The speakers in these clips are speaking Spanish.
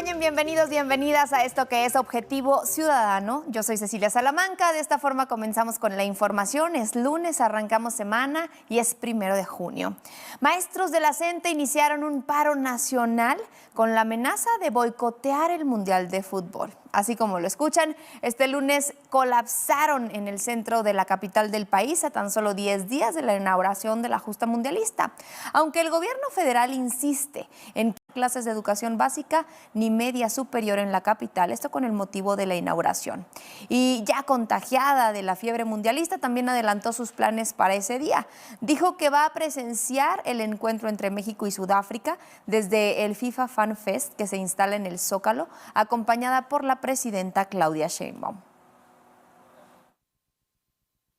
acompañen, bienvenidos, bienvenidas a esto que es Objetivo Ciudadano. Yo soy Cecilia Salamanca. De esta forma comenzamos con la información. Es lunes, arrancamos semana y es 1 de junio. Maestros de la CENTE iniciaron un paro nacional con la amenaza de boicotear el Mundial de Fútbol. Así como lo escuchan, este lunes colapsaron en el centro de la capital del país a tan solo 10 días de la inauguración de la justa mundialista. Aunque el gobierno federal insiste en clases de educación básica ni media superior en la capital, esto con el motivo de la inauguración. Y ya contagiada de la fiebre mundialista, también adelantó sus planes para ese día. Dijo que va a presenciar el encuentro entre México y Sudáfrica desde el FIFA Fan Fest que se instala en el Zócalo, acompañada por la presidenta Claudia Sheinbaum.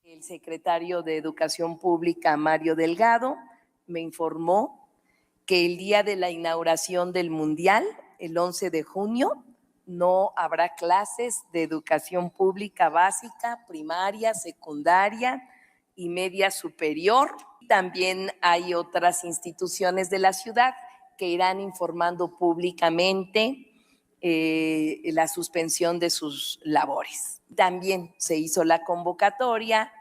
El secretario de Educación Pública, Mario Delgado, me informó que el día de la inauguración del Mundial, el 11 de junio, no habrá clases de educación pública básica, primaria, secundaria y media superior. También hay otras instituciones de la ciudad que irán informando públicamente la suspensión de sus labores. También se hizo la convocatoria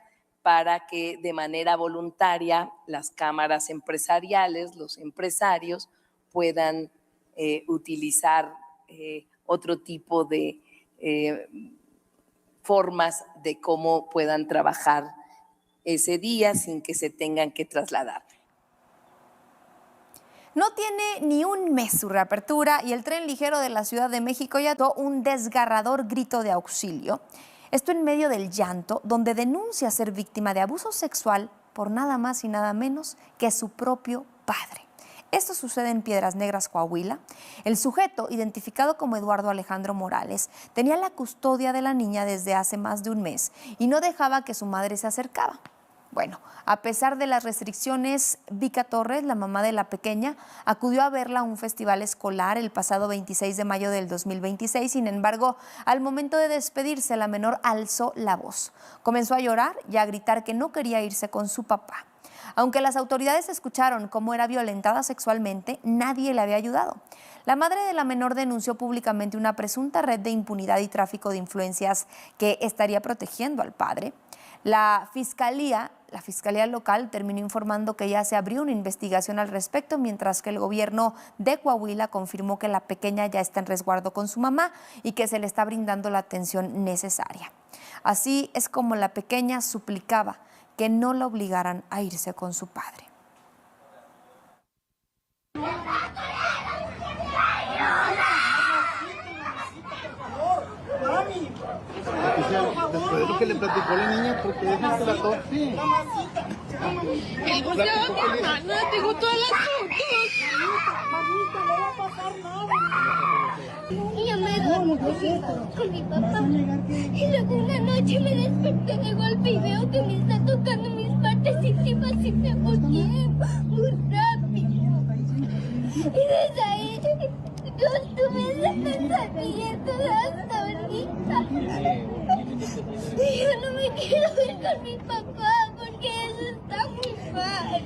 para que de manera voluntaria las cámaras empresariales, los empresarios, puedan utilizar otro tipo de formas de cómo puedan trabajar ese día sin que se tengan que trasladar. No tiene ni un mes su reapertura y el tren ligero de la Ciudad de México ya dio un desgarrador grito de auxilio. Esto en medio del llanto, donde denuncia ser víctima de abuso sexual por nada más y nada menos que su propio padre. Esto sucede en Piedras Negras, Coahuila. El sujeto, identificado como Eduardo Alejandro Morales, tenía la custodia de la niña desde hace más de un mes y no dejaba que su madre se acercaba. Bueno, a pesar de las restricciones, Vika Torres, la mamá de la pequeña, acudió a verla a un festival escolar el pasado 26 de mayo del 2026. Sin embargo, al momento de despedirse, la menor alzó la voz. Comenzó a llorar y a gritar que no quería irse con su papá. Aunque las autoridades escucharon cómo era violentada sexualmente, nadie le había ayudado. La madre de la menor denunció públicamente una presunta red de impunidad y tráfico de influencias que estaría protegiendo al padre. La fiscalía local terminó informando que ya se abrió una investigación al respecto, mientras que el gobierno de Coahuila confirmó que la pequeña ya está en resguardo con su mamá y que se le está brindando la atención necesaria. Así es como la pequeña suplicaba que no la obligaran a irse con su padre. Después de lo que le platicó la niña, porque dejaste la tos, sí. El museo de mi hermana, tengo todas las fotos. Mamita, no va a pasar nada. Y yo me dormí con mi papá. Y luego una noche me desperté de golpe y veo que me está tocando mis partes íntimas y me agoté muy rápido. Y desde ahí yo tuve ese pensamiento hasta ahorita. Y yo no me quiero ir con mi papá porque eso está muy mal.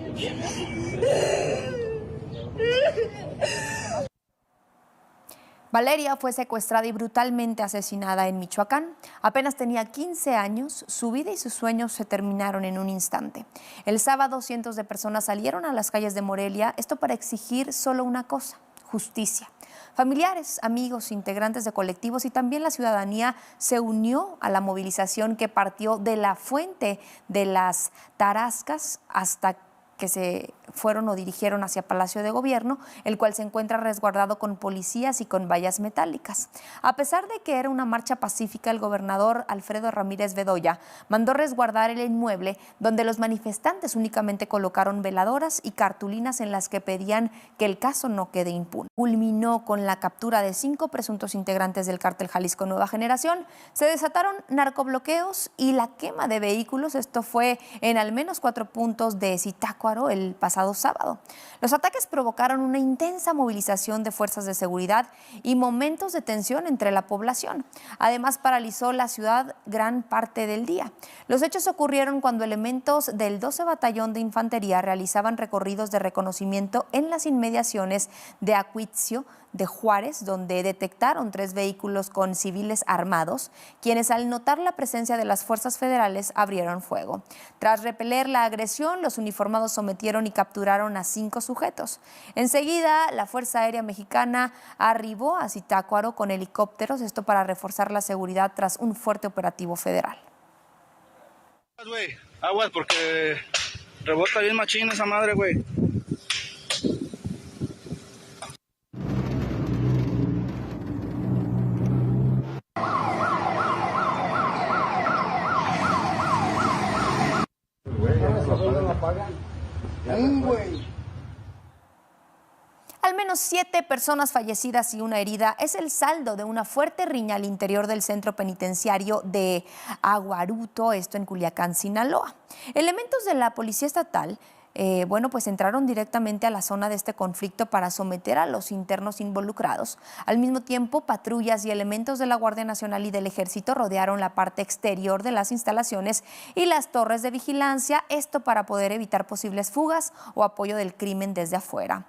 Valeria fue secuestrada y brutalmente asesinada en Michoacán. Apenas tenía 15 años, su vida y sus sueños se terminaron en un instante. El sábado, cientos de personas salieron a las calles de Morelia, esto para exigir solo una cosa: justicia. Familiares, amigos, integrantes de colectivos y también la ciudadanía se unió a la movilización que partió de la fuente de las Tarascas hasta que se fueron o dirigieron hacia Palacio de Gobierno, el cual se encuentra resguardado con policías y con vallas metálicas. A pesar de que era una marcha pacífica, el gobernador Alfredo Ramírez Bedoya mandó resguardar el inmueble, donde los manifestantes únicamente colocaron veladoras y cartulinas en las que pedían que el caso no quede impune. Culminó con la captura de 5 presuntos integrantes del cártel Jalisco Nueva Generación. Se desataron narcobloqueos y la quema de vehículos. Esto fue en al menos 4 puntos de Zitácuaro el pasado pasado sábado. Los ataques provocaron una intensa movilización de fuerzas de seguridad y momentos de tensión entre la población. Además, paralizó la ciudad gran parte del día. Los hechos ocurrieron cuando elementos del 12 Batallón de Infantería realizaban recorridos de reconocimiento en las inmediaciones de Acuitzio de Juárez, donde detectaron 3 vehículos con civiles armados, quienes al notar la presencia de las fuerzas federales abrieron fuego. Tras repeler la agresión, los uniformados sometieron y capturaron a 5 sujetos. Enseguida, la Fuerza Aérea Mexicana arribó a Zitácuaro con helicópteros, esto para reforzar la seguridad tras un fuerte operativo federal. Aguas, porque rebota bien machín esa madre, güey. Al menos 7 personas fallecidas y una herida es el saldo de una fuerte riña al interior del centro penitenciario de Aguaruto, esto en Culiacán, Sinaloa. Elementos de la Policía Estatal pues entraron directamente a la zona de este conflicto para someter a los internos involucrados. Al mismo tiempo, patrullas y elementos de la Guardia Nacional y del Ejército rodearon la parte exterior de las instalaciones y las torres de vigilancia, esto para poder evitar posibles fugas o apoyo del crimen desde afuera.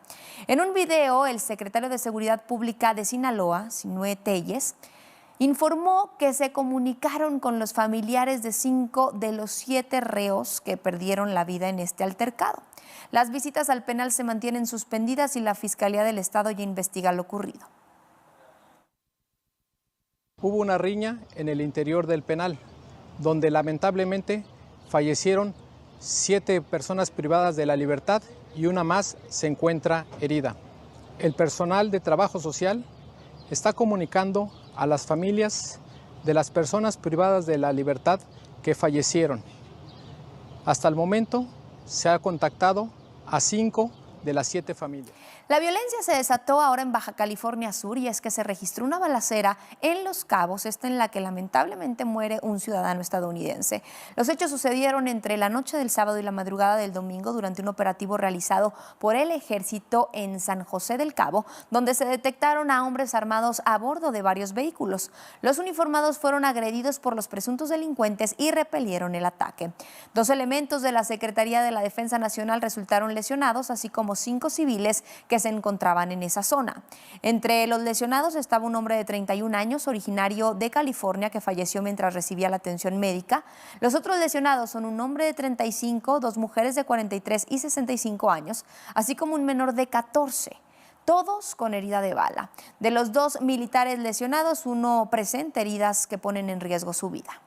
En un video, el secretario de Seguridad Pública de Sinaloa, Sinue Telles, informó que se comunicaron con los familiares de 5 de los 7 reos que perdieron la vida en este altercado. Las visitas al penal se mantienen suspendidas y la Fiscalía del Estado ya investiga lo ocurrido. Hubo una riña en el interior del penal, donde lamentablemente fallecieron 7 personas privadas de la libertad y una más se encuentra herida. El personal de trabajo social está comunicando a las familias de las personas privadas de la libertad que fallecieron. Hasta el momento se ha contactado a 5 de las 7 familias. La violencia se desató ahora en Baja California Sur y es que se registró una balacera en Los Cabos, en la que lamentablemente muere un ciudadano estadounidense. Los hechos sucedieron entre la noche del sábado y la madrugada del domingo durante un operativo realizado por el Ejército en San José del Cabo, donde se detectaron a hombres armados a bordo de varios vehículos. Los uniformados fueron agredidos por los presuntos delincuentes y repelieron el ataque. 2 elementos de la Secretaría de la Defensa Nacional resultaron lesionados, así como 5 civiles que se encontraban en esa zona. Entre los lesionados estaba un hombre de 31 años, originario de California, que falleció mientras recibía la atención médica. Los otros lesionados son un hombre de 35, 2 mujeres de 43 y 65 años, así como un menor de 14. Todos con herida de bala. De los 2 militares lesionados, uno presenta heridas que ponen en riesgo su vida.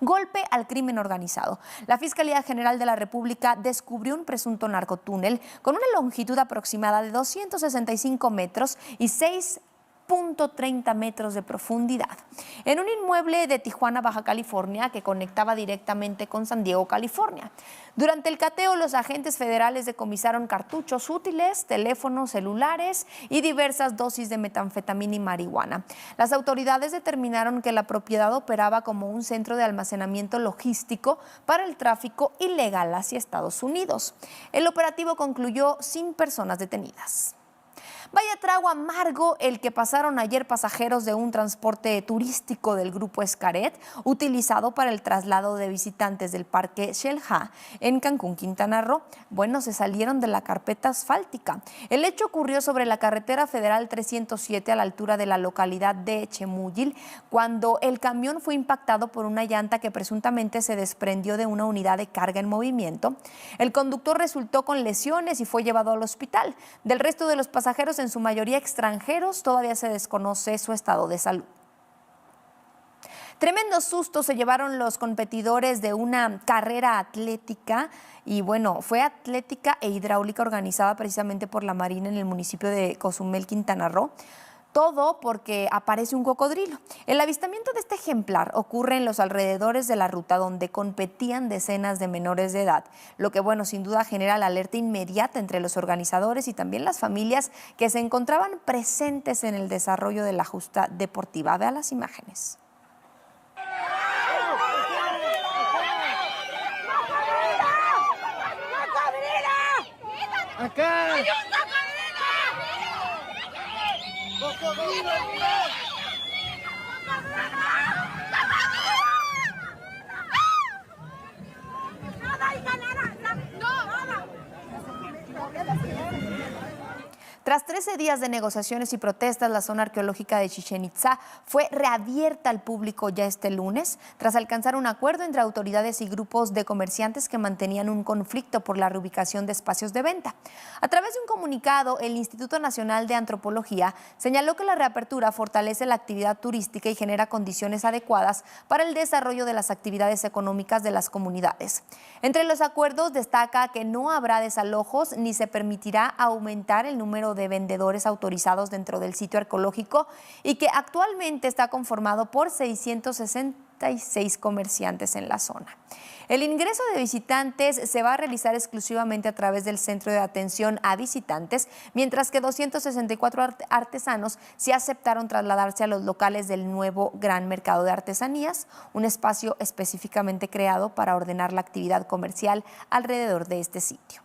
Golpe al crimen organizado. La Fiscalía General de la República descubrió un presunto narcotúnel con una longitud aproximada de 265 metros y 6.30 metros de profundidad. En un inmueble de Tijuana, Baja California, que conectaba directamente con San Diego, California. Durante el cateo, los agentes federales decomisaron cartuchos útiles, teléfonos celulares y diversas dosis de metanfetamina y marihuana. Las autoridades determinaron que la propiedad operaba como un centro de almacenamiento logístico para el tráfico ilegal hacia Estados Unidos. El operativo concluyó sin personas detenidas. Vaya trago amargo el que pasaron ayer pasajeros de un transporte turístico del Grupo Xcaret, utilizado para el traslado de visitantes del Parque Xel-Há en Cancún, Quintana Roo. Bueno, se salieron de la carpeta asfáltica. El hecho ocurrió sobre la carretera federal 307 a la altura de la localidad de Chemuyil, cuando el camión fue impactado por una llanta que presuntamente se desprendió de una unidad de carga en movimiento. El conductor resultó con lesiones y fue llevado al hospital. Del resto de los pasajeros, en su mayoría extranjeros, todavía se desconoce su estado de salud. Tremendo susto se llevaron los competidores de una carrera atlética y bueno, fue atlética e hidráulica organizada precisamente por la Marina en el municipio de Cozumel, Quintana Roo. Todo porque aparece un cocodrilo. El avistamiento de este ejemplar ocurre en los alrededores de la ruta donde competían decenas de menores de edad, lo que, bueno, sin duda genera la alerta inmediata entre los organizadores y también las familias que se encontraban presentes en el desarrollo de la justa deportiva. Vea las imágenes. ¡Acá! Tras 13 días de negociaciones y protestas, la zona arqueológica de Chichén Itzá fue reabierta al público ya este lunes, tras alcanzar un acuerdo entre autoridades y grupos de comerciantes que mantenían un conflicto por la reubicación de espacios de venta. A través de un comunicado, el Instituto Nacional de Antropología señaló que la reapertura fortalece la actividad turística y genera condiciones adecuadas para el desarrollo de las actividades económicas de las comunidades. Entre los acuerdos destaca que no habrá desalojos ni se permitirá aumentar el número de vendedores autorizados dentro del sitio arqueológico y que actualmente está conformado por 666 comerciantes en la zona. El ingreso de visitantes se va a realizar exclusivamente a través del Centro de Atención a Visitantes, mientras que 264 artesanos sí aceptaron trasladarse a los locales del nuevo Gran Mercado de Artesanías, un espacio específicamente creado para ordenar la actividad comercial alrededor de este sitio.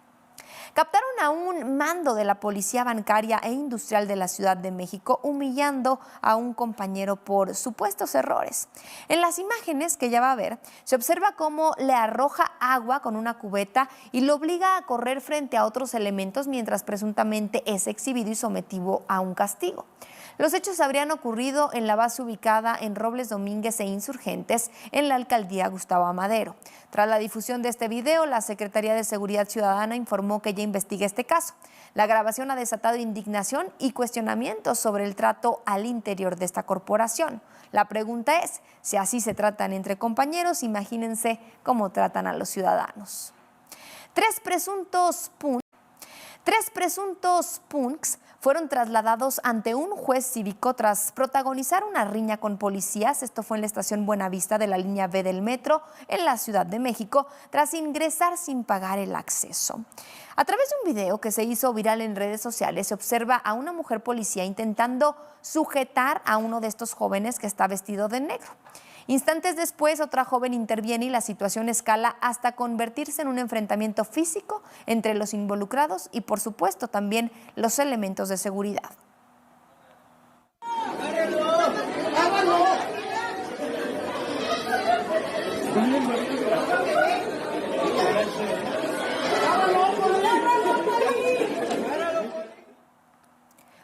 Captaron a un mando de la Policía Bancaria e Industrial de la Ciudad de México humillando a un compañero por supuestos errores. En las imágenes que ya va a ver, se observa cómo le arroja agua con una cubeta y lo obliga a correr frente a otros elementos mientras presuntamente es exhibido y sometido a un castigo. Los hechos habrían ocurrido en la base ubicada en Robles Domínguez e Insurgentes, en la alcaldía Gustavo Amadero. Tras la difusión de este video, la Secretaría de Seguridad Ciudadana informó que ya investiga este caso. La grabación ha desatado indignación y cuestionamientos sobre el trato al interior de esta corporación. La pregunta es, si así se tratan entre compañeros, imagínense cómo tratan a los ciudadanos. Tres presuntos punks fueron trasladados ante un juez cívico tras protagonizar una riña con policías. Esto fue en la estación Buenavista de la línea B del metro en la Ciudad de México, tras ingresar sin pagar el acceso. A través de un video que se hizo viral en redes sociales, se observa a una mujer policía intentando sujetar a uno de estos jóvenes que está vestido de negro. Instantes después, otra joven interviene y la situación escala hasta convertirse en un enfrentamiento físico entre los involucrados y, por supuesto, también los elementos de seguridad.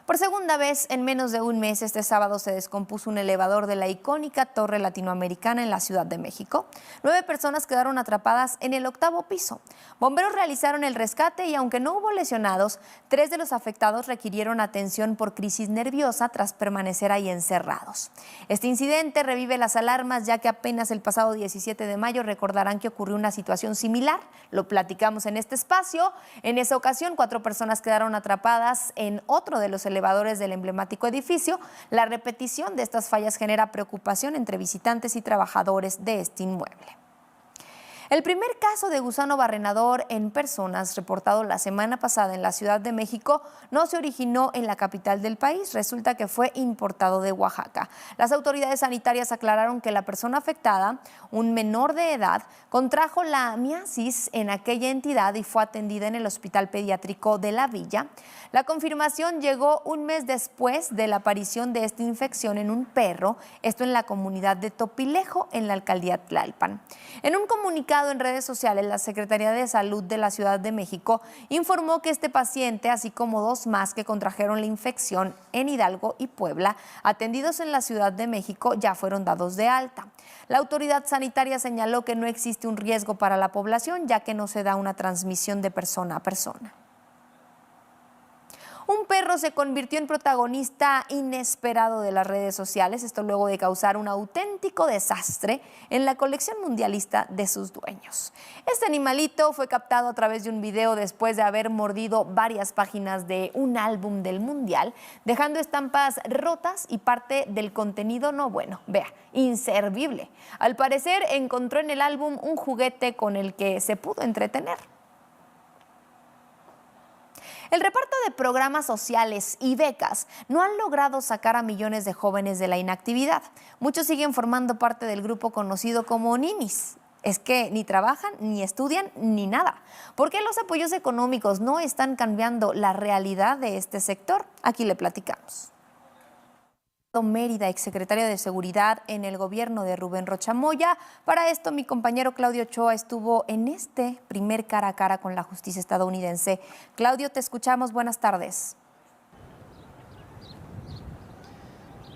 Por segunda vez en menos de un mes, este sábado se descompuso un elevador de la icónica Torre Latinoamericana en la Ciudad de México. 9 personas quedaron atrapadas en el 8º piso. Bomberos realizaron el rescate y aunque no hubo lesionados, 3 de los afectados requirieron atención por crisis nerviosa tras permanecer ahí encerrados. Este incidente revive las alarmas, ya que apenas el pasado 17 de mayo recordarán que ocurrió una situación similar. Lo platicamos en este espacio. En esa ocasión, 4 personas quedaron atrapadas en otro de los elevadores del emblemático edificio. La repetición de estas fallas genera preocupación entre visitantes y trabajadores de este inmueble. El primer caso de gusano barrenador en personas reportado la semana pasada en la Ciudad de México no se originó en la capital del país, resulta que fue importado de Oaxaca. Las autoridades sanitarias aclararon que la persona afectada, un menor de edad, contrajo la miasis en aquella entidad y fue atendida en el Hospital Pediátrico de la Villa. La confirmación llegó un mes después de la aparición de esta infección en un perro, esto en la comunidad de Topilejo, en la alcaldía Tlalpan. En un comunicado en redes sociales, la Secretaría de Salud de la Ciudad de México informó que este paciente, así como 2 más que contrajeron la infección en Hidalgo y Puebla, atendidos en la Ciudad de México, ya fueron dados de alta. La autoridad sanitaria señaló que no existe un riesgo para la población, ya que no se da una transmisión de persona a persona. Un perro se convirtió en protagonista inesperado de las redes sociales, esto luego de causar un auténtico desastre en la colección mundialista de sus dueños. Este animalito fue captado a través de un video después de haber mordido varias páginas de un álbum del Mundial, dejando estampas rotas y parte del contenido inservible. Al parecer encontró en el álbum un juguete con el que se pudo entretener. El reparto de programas sociales y becas no han logrado sacar a millones de jóvenes de la inactividad. Muchos siguen formando parte del grupo conocido como ninis. es que ni trabajan, ni estudian, ni nada. ¿Por qué los apoyos económicos no están cambiando la realidad de este sector? Aquí le platicamos. Mérida, exsecretario de Seguridad en el gobierno de Rubén Rocha Moya. Para esto, mi compañero Claudio Ochoa estuvo en este primer cara a cara con la justicia estadounidense. Claudio, te escuchamos. Buenas tardes.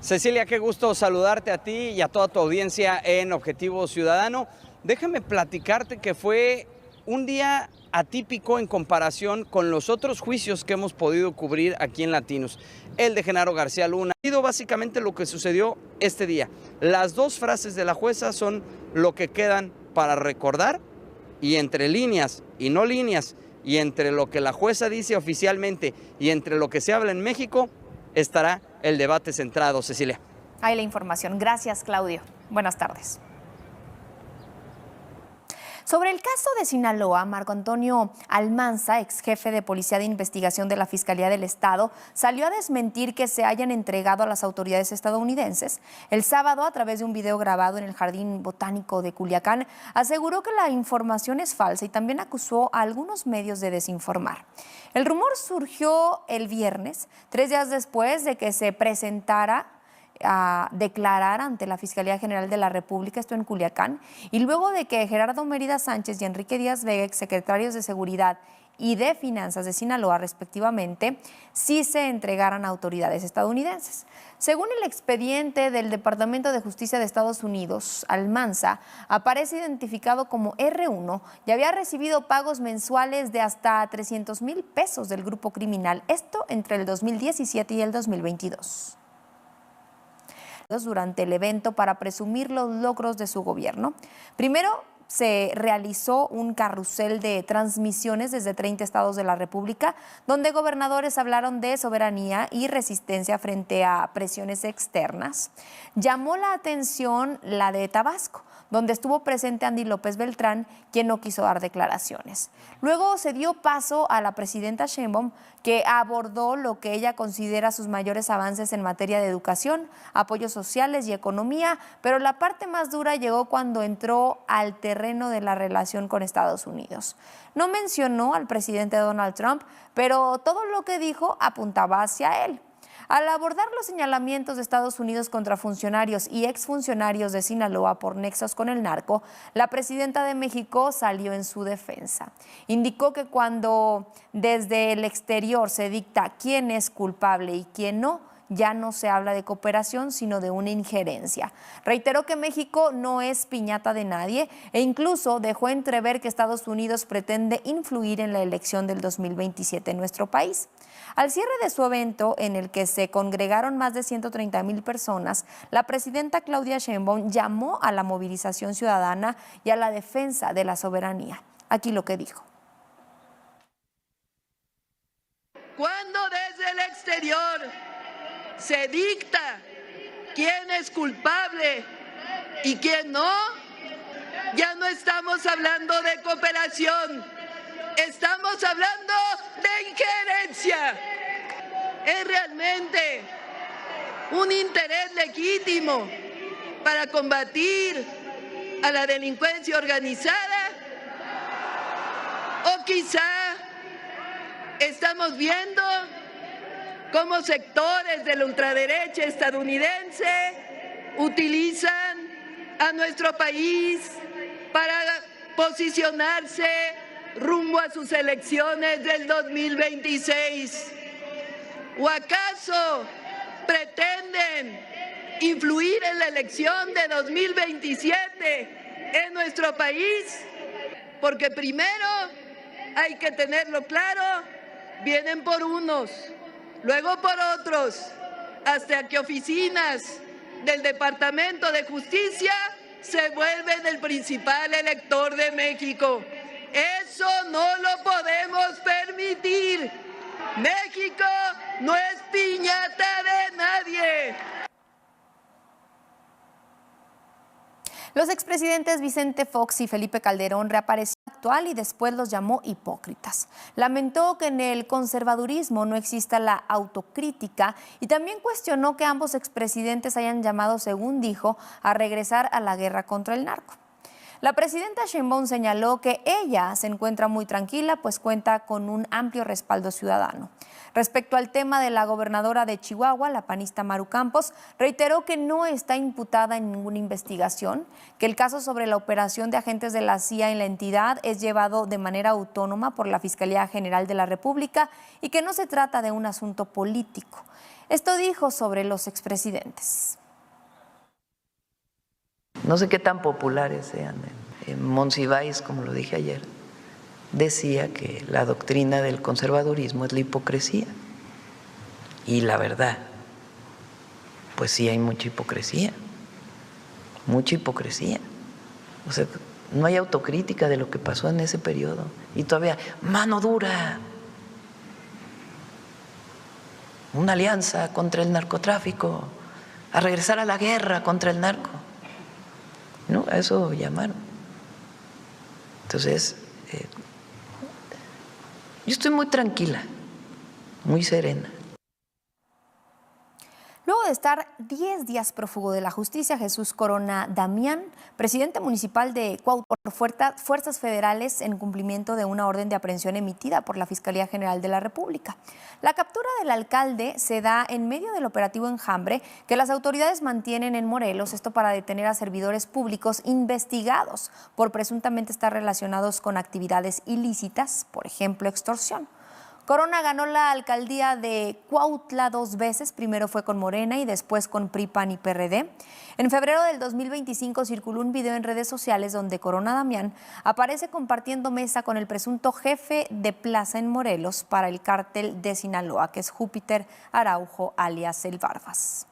Cecilia, qué gusto saludarte a ti y a toda tu audiencia en Objetivo Ciudadano. Déjame platicarte que fue un día atípico en comparación con los otros juicios que hemos podido cubrir aquí en Latinos. El de Genaro García Luna. Ha sido básicamente lo que sucedió este día. Las dos frases de la jueza son lo que quedan para recordar, y entre líneas y no líneas, y entre lo que la jueza dice oficialmente y entre lo que se habla en México, estará el debate centrado, Cecilia. Ahí la información. Gracias, Claudio. Buenas tardes. Sobre el caso de Sinaloa, Marco Antonio Almanza, ex jefe de Policía de Investigación de la Fiscalía del Estado, salió a desmentir que se hayan entregado a las autoridades estadounidenses. El sábado, a través de un video grabado en el Jardín Botánico de Culiacán, aseguró que la información es falsa y también acusó a algunos medios de desinformar. El rumor surgió el viernes, 3 días después de que se presentara a declarar ante la Fiscalía General de la República, esto en Culiacán, y luego de que Gerardo Mérida Sánchez y Enrique Díaz Vega, exsecretarios de Seguridad y de Finanzas de Sinaloa, respectivamente, sí se entregaran a autoridades estadounidenses. Según el expediente del Departamento de Justicia de Estados Unidos, Almanza aparece identificado como R1 y había recibido pagos mensuales de hasta 300,000 pesos del grupo criminal, esto entre el 2017 y el 2022. Durante el evento para presumir los logros de su gobierno. Primero se realizó un carrusel de transmisiones desde 30 estados de la República, donde gobernadores hablaron de soberanía y resistencia frente a presiones externas. Llamó la atención la de Tabasco, donde estuvo presente Andy López Beltrán, quien no quiso dar declaraciones. Luego se dio paso a la presidenta Sheinbaum, que abordó lo que ella considera sus mayores avances en materia de educación, apoyos sociales y economía, pero la parte más dura llegó cuando entró al terreno de la relación con Estados Unidos. No mencionó al presidente Donald Trump, pero todo lo que dijo apuntaba hacia él. Al abordar los señalamientos de Estados Unidos contra funcionarios y exfuncionarios de Sinaloa por nexos con el narco, la presidenta de México salió en su defensa. Indicó que cuando desde el exterior se dicta quién es culpable y quién no, ya no se habla de cooperación, sino de una injerencia. Reiteró que México no es piñata de nadie e incluso dejó entrever que Estados Unidos pretende influir en la elección del 2027 en nuestro país. Al cierre de su evento, en el que se congregaron más de 130,000 personas, la presidenta Claudia Sheinbaum llamó a la movilización ciudadana y a la defensa de la soberanía. Aquí lo que dijo. Cuando desde el exterior se dicta quién es culpable y quién no, ya no estamos hablando de cooperación, estamos hablando de injerencia. Es realmente un interés legítimo para combatir a la delincuencia organizada, o quizá estamos viendo cómo sectores de la ultraderecha estadounidense utilizan a nuestro país para posicionarse rumbo a sus elecciones del 2026. ¿O acaso pretenden influir en la elección de 2027 en nuestro país? Porque primero hay que tenerlo claro, vienen por unos, luego por otros, hasta que oficinas del Departamento de Justicia se vuelven el principal elector de México. Eso no lo podemos permitir. México no es piñata de nadie. Los expresidentes Vicente Fox y Felipe Calderón reaparecieron actual y después los llamó hipócritas. Lamentó que en el conservadurismo no exista la autocrítica y también cuestionó que ambos expresidentes hayan llamado, según dijo, a regresar a la guerra contra el narco. La presidenta Sheinbaum señaló que ella se encuentra muy tranquila, pues cuenta con un amplio respaldo ciudadano. Respecto al tema de la gobernadora de Chihuahua, la panista Maru Campos, reiteró que no está imputada en ninguna investigación, que el caso sobre la operación de agentes de la CIA en la entidad es llevado de manera autónoma por la Fiscalía General de la República y que no se trata de un asunto político. Esto dijo sobre los expresidentes. No sé qué tan populares sean. Monsiváis, como lo dije ayer, decía que la doctrina del conservadurismo es la hipocresía. Y la verdad, pues sí hay mucha hipocresía. Mucha hipocresía. O sea, no hay autocrítica de lo que pasó en ese periodo. Y todavía, mano dura. Una alianza contra el narcotráfico, a regresar a la guerra contra el narco. ¿No? A eso llamaron. Entonces, yo estoy muy tranquila, muy serena. Luego de estar 10 días prófugo de la justicia, Jesús Corona Damián, presidente municipal de Cuautla, por fuerzas federales en cumplimiento de una orden de aprehensión emitida por la Fiscalía General de la República. La captura del alcalde se da en medio del operativo Enjambre que las autoridades mantienen en Morelos, esto para detener a servidores públicos investigados por presuntamente estar relacionados con actividades ilícitas, por ejemplo, extorsión. Corona ganó la alcaldía de Cuautla 2 veces, primero fue con Morena y después con PRI, PAN y PRD. En febrero del 2025 circuló un video en redes sociales donde Corona Damián aparece compartiendo mesa con el presunto jefe de plaza en Morelos para el cártel de Sinaloa, que es Júpiter Araujo, alias El Barbas.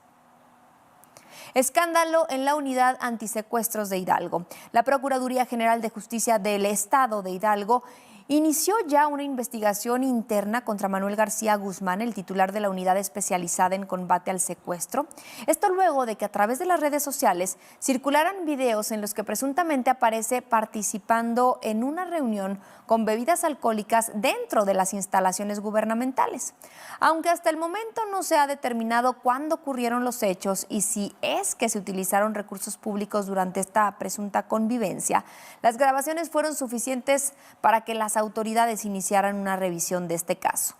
Escándalo en la unidad antisecuestros de Hidalgo. La Procuraduría General de Justicia del Estado de Hidalgo inició ya una investigación interna contra Manuel García Guzmán, el titular de la unidad especializada en combate al secuestro. Esto luego de que a través de las redes sociales circularan videos en los que presuntamente aparece participando en una reunión con bebidas alcohólicas dentro de las instalaciones gubernamentales. Aunque hasta el momento no se ha determinado cuándo ocurrieron los hechos y si es que se utilizaron recursos públicos durante esta presunta convivencia, las grabaciones fueron suficientes para que las autoridades iniciaran una revisión de este caso.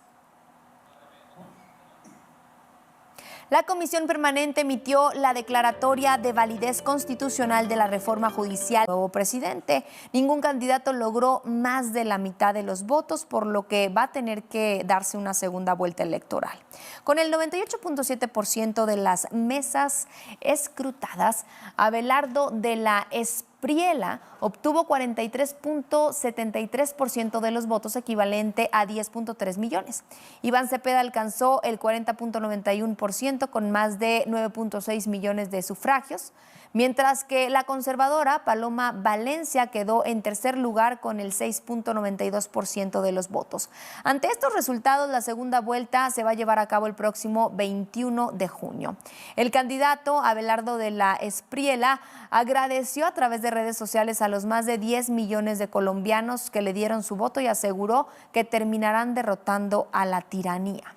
La Comisión Permanente emitió la declaratoria de validez constitucional de la reforma judicial. Nuevo presidente, ningún candidato logró más de la mitad de los votos, por lo que va a tener que darse una segunda vuelta electoral. Con el 98.7% de las mesas escrutadas, Abelardo de la Espriella obtuvo 43.73% de los votos, equivalente a 10.3 millones. Iván Cepeda alcanzó el 40.91% con más de 9.6 millones de sufragios, mientras que la conservadora Paloma Valencia quedó en tercer lugar con el 6.92% de los votos. Ante estos resultados, la segunda vuelta se va a llevar a cabo el próximo 21 de junio. El candidato Abelardo de la Espriella agradeció a través de redes sociales a los más de 10 millones de colombianos que le dieron su voto y aseguró que terminarán derrotando a la tiranía.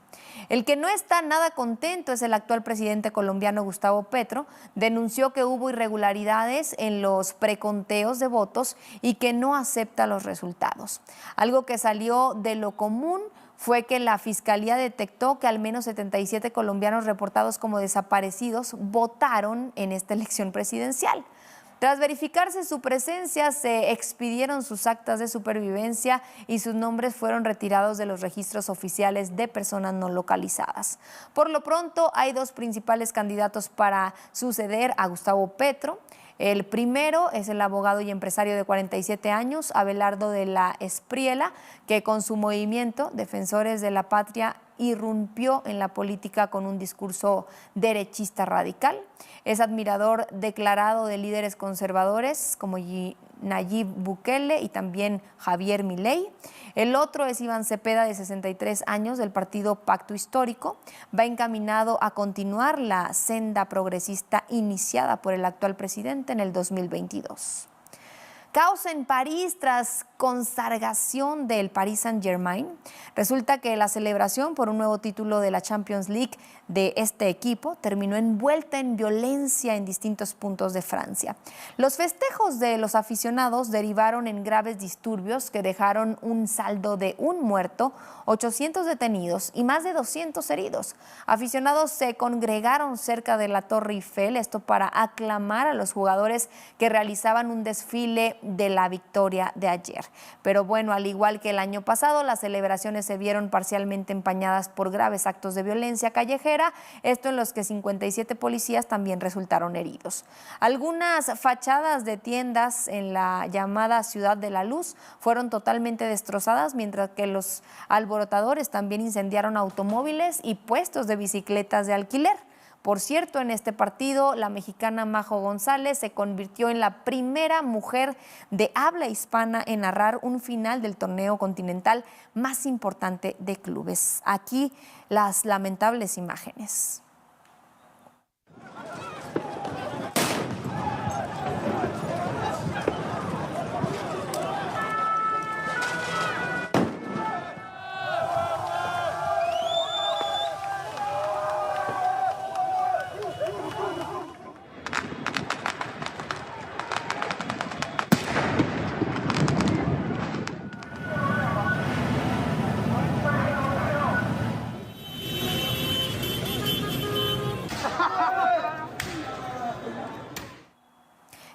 El que no está nada contento es el actual presidente colombiano Gustavo Petro. Denunció que hubo irregularidades en los preconteos de votos y que no acepta los resultados. Algo que salió de lo común fue que la Fiscalía detectó que al menos 77 colombianos reportados como desaparecidos votaron en esta elección presidencial. Tras verificarse su presencia, se expidieron sus actas de supervivencia y sus nombres fueron retirados de los registros oficiales de personas no localizadas. Por lo pronto, hay 2 principales candidatos para suceder a Gustavo Petro. El primero es el abogado y empresario de 47 años, Abelardo de la Espriella, que con su movimiento Defensores de la Patria irrumpió en la política con un discurso derechista radical. Es admirador declarado de líderes conservadores como Nayib Bukele y también Javier Milei. El otro es Iván Cepeda, de 63 años, del partido Pacto Histórico. Va encaminado a continuar la senda progresista iniciada por el actual presidente en el 2022. Caos en París tras consagración del Paris Saint-Germain. Resulta que la celebración por un nuevo título de la Champions League de este equipo terminó envuelta en violencia en distintos puntos de Francia. Los festejos de los aficionados derivaron en graves disturbios que dejaron un saldo de 1 muerto, 800 detenidos y más de 200 heridos. Aficionados se congregaron cerca de la Torre Eiffel, esto para aclamar a los jugadores que realizaban un desfile de la victoria de ayer. Pero bueno, al igual que el año pasado, las celebraciones se vieron parcialmente empañadas por graves actos de violencia callejera, esto en los que 57 policías también resultaron heridos. Algunas fachadas de tiendas en la llamada Ciudad de la Luz fueron totalmente destrozadas, mientras que los alborotadores también incendiaron automóviles y puestos de bicicletas de alquiler. Por cierto, en este partido, la mexicana Majo González se convirtió en la primera mujer de habla hispana en narrar un final del torneo continental más importante de clubes. Aquí las lamentables imágenes.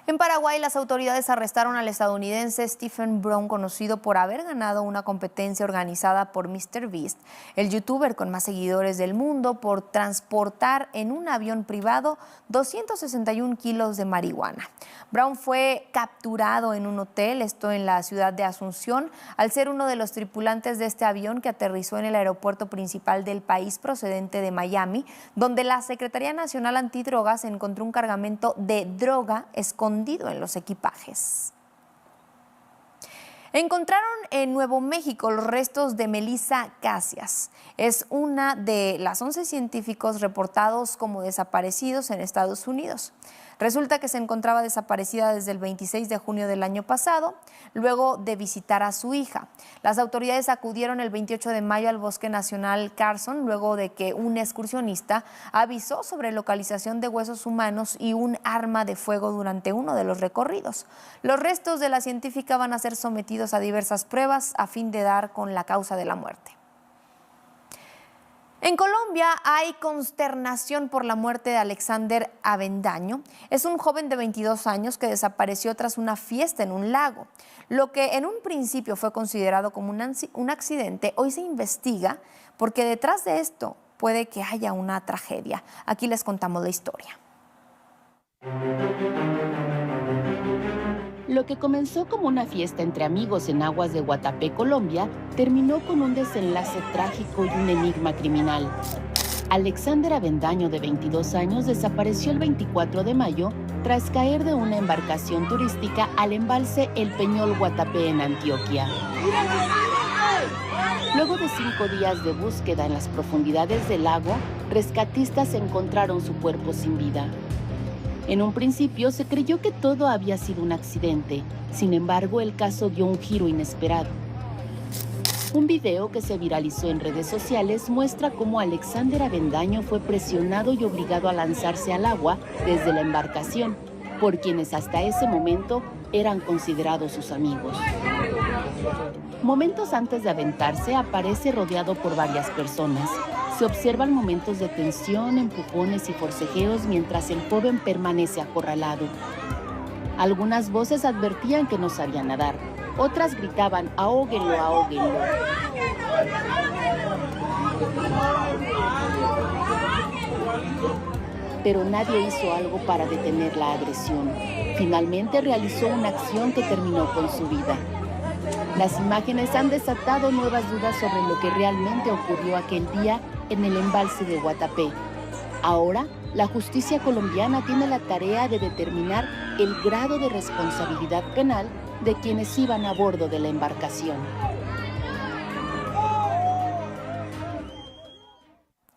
En Paraguay, las autoridades arrestaron al estadounidense Stephen Brown, conocido por haber ganado una competencia organizada por MrBeast, el youtuber con más seguidores del mundo, por transportar en un avión privado 261 kilos de marihuana. Brown fue capturado en un hotel, esto en la ciudad de Asunción, al ser uno de los tripulantes de este avión que aterrizó en el aeropuerto principal del país procedente de Miami, donde la Secretaría Nacional Antidrogas encontró un cargamento de droga escondido en los equipajes. Encontraron en Nuevo México los restos de Melissa Cassias. Es una de las 11 científicos reportados como desaparecidos en Estados Unidos. Resulta que se encontraba desaparecida desde el 26 de junio del año pasado, luego de visitar a su hija. Las autoridades acudieron el 28 de mayo al Bosque Nacional Carson, luego de que un excursionista avisó sobre localización de huesos humanos y un arma de fuego durante uno de los recorridos. Los restos de la científica van a ser sometidos a diversas pruebas a fin de dar con la causa de la muerte. En Colombia hay consternación por la muerte de Alexander Avendaño. Es un joven de 22 años que desapareció tras una fiesta en un lago. Lo que en un principio fue considerado como un accidente, hoy se investiga porque detrás de esto puede que haya una tragedia. Aquí les contamos la historia. Lo que comenzó como una fiesta entre amigos en aguas de Guatapé, Colombia, terminó con un desenlace trágico y un enigma criminal. Alexander Avendaño, de 22 años, desapareció el 24 de mayo tras caer de una embarcación turística al embalse El Peñol Guatapé en Antioquia. Luego de 5 días de búsqueda en las profundidades del lago, rescatistas encontraron su cuerpo sin vida. En un principio se creyó que todo había sido un accidente. Sin embargo, el caso dio un giro inesperado. Un video que se viralizó en redes sociales muestra cómo Alexander Avendaño fue presionado y obligado a lanzarse al agua desde la embarcación, por quienes hasta ese momento eran considerados sus amigos. Momentos antes de aventarse, aparece rodeado por varias personas. Se observan momentos de tensión, empujones y forcejeos mientras el joven permanece acorralado. Algunas voces advertían que no sabía nadar, otras gritaban «ahóguenlo, ahóguenlo». Pero nadie hizo algo para detener la agresión. Finalmente realizó una acción que terminó con su vida. Las imágenes han desatado nuevas dudas sobre lo que realmente ocurrió aquel día en el embalse de Guatapé. Ahora, la justicia colombiana tiene la tarea de determinar el grado de responsabilidad penal de quienes iban a bordo de la embarcación.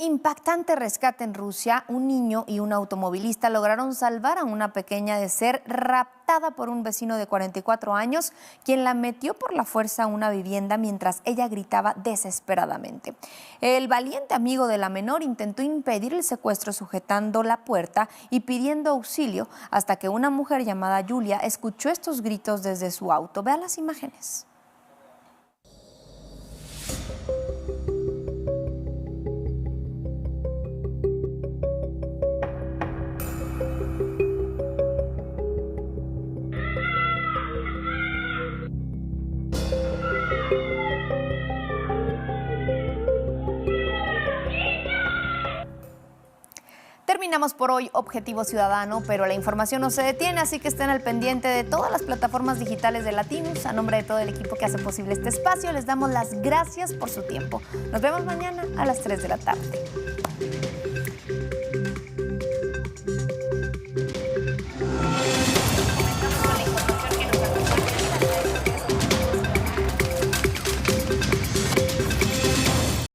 Impactante rescate en Rusia. Un niño y un automovilista lograron salvar a una pequeña de ser raptada por un vecino de 44 años, quien la metió por la fuerza a una vivienda mientras ella gritaba desesperadamente. El valiente amigo de la menor intentó impedir el secuestro sujetando la puerta y pidiendo auxilio hasta que una mujer llamada Julia escuchó estos gritos desde su auto. Vean las imágenes. Terminamos por hoy Objetivo Ciudadano, pero la información no se detiene, así que estén al pendiente de todas las plataformas digitales de Latinus. A nombre de todo el equipo que hace posible este espacio, les damos las gracias por su tiempo. Nos vemos mañana a las 3 de la tarde.